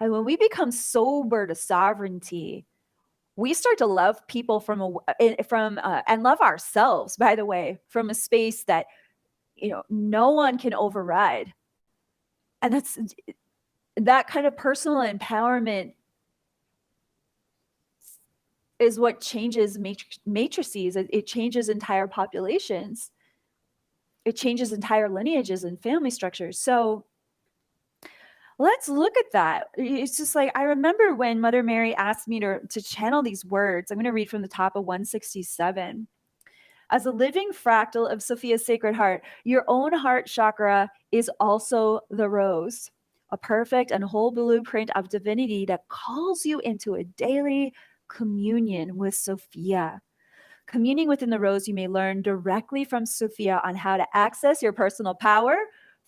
And when we become sober to sovereignty, we start to love people and love ourselves, by the way, from a space that, no one can override. And that kind of personal empowerment is what changes matrices. It changes entire populations. It changes entire lineages and family structures. So let's look at that. It's just like, I remember when Mother Mary asked me to channel these words. I'm going to read from the top of 167. As a living fractal of Sophia's Sacred Heart, your own heart chakra is also the rose, a perfect and whole blueprint of divinity that calls you into a daily communion with Sophia. Communing within the rose, you may learn directly from Sophia on how to access your personal power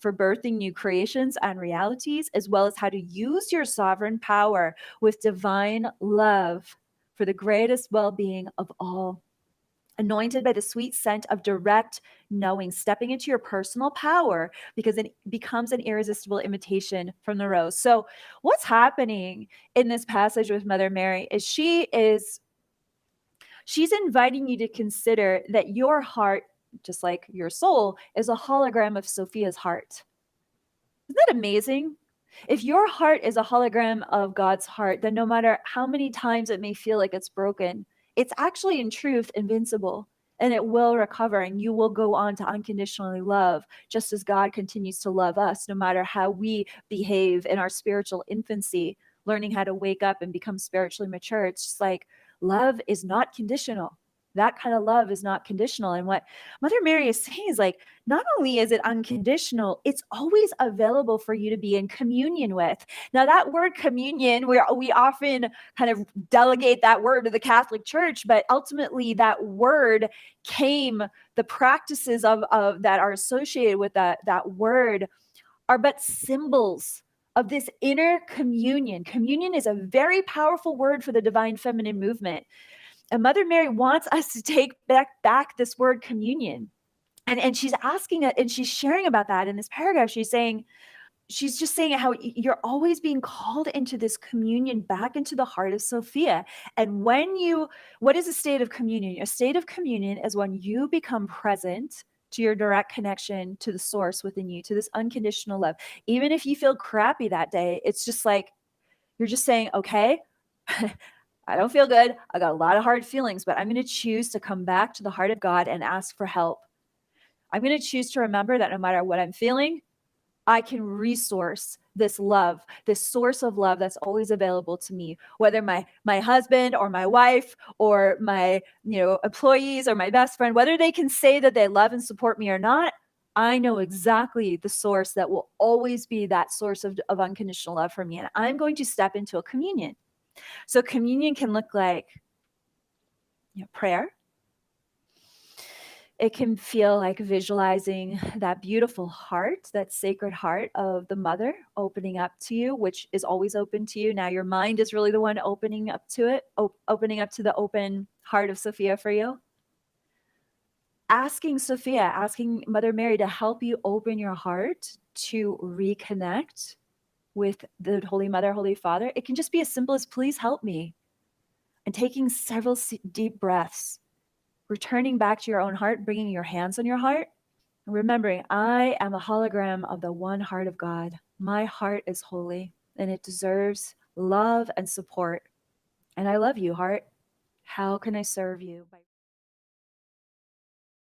for birthing new creations and realities, as well as how to use your sovereign power with divine love for the greatest well-being of all. Anointed by the sweet scent of direct knowing, stepping into your personal power, because it becomes an irresistible invitation from the rose. So what's happening in this passage with Mother Mary is she's inviting you to consider that your heart, just like your soul, is a hologram of Sophia's heart. Isn't that amazing? If your heart is a hologram of God's heart, then no matter how many times it may feel like it's broken, it's actually in truth invincible, and it will recover, and you will go on to unconditionally love, just as God continues to love us, no matter how we behave in our spiritual infancy, learning how to wake up and become spiritually mature. It's just like love is not conditional. That kind of love is not conditional. And what Mother Mary is saying is like, not only is it unconditional, it's always available for you to be in communion with. Now, that word communion, we often kind of delegate that word to the Catholic Church, but ultimately that word the practices of that are associated with that word are but symbols of this inner communion. Communion is a very powerful word for the divine feminine movement. And Mother Mary wants us to take back this word communion. And she's asking it, and she's sharing about that in this paragraph. She's just saying how you're always being called into this communion back into the heart of Sophia. And what is a state of communion? A state of communion is when you become present to your direct connection to the source within you, to this unconditional love. Even if you feel crappy that day, it's just like, you're just saying, okay, I don't feel good. I got a lot of hard feelings, but I'm going to choose to come back to the heart of God and ask for help. I'm going to choose to remember that no matter what I'm feeling, I can resource this love, this source of love that's always available to me, whether my husband or my wife or my employees or my best friend, whether they can say that they love and support me or not, I know exactly the source that will always be that source of unconditional love for me. And I'm going to step into a communion. So communion can look like prayer. It can feel like visualizing that beautiful heart, that sacred heart of the mother opening up to you, which is always open to you. Now your mind is really the one opening up to it, opening up to the open heart of Sophia for you. Asking Mother Mary to help you open your heart to reconnect with the Holy Mother, Holy Father. It can just be as simple as, please help me. And taking several deep breaths, returning back to your own heart, bringing your hands on your heart, and remembering, I am a hologram of the one heart of God. My heart is holy, and it deserves love and support. And I love you, heart. How can I serve you?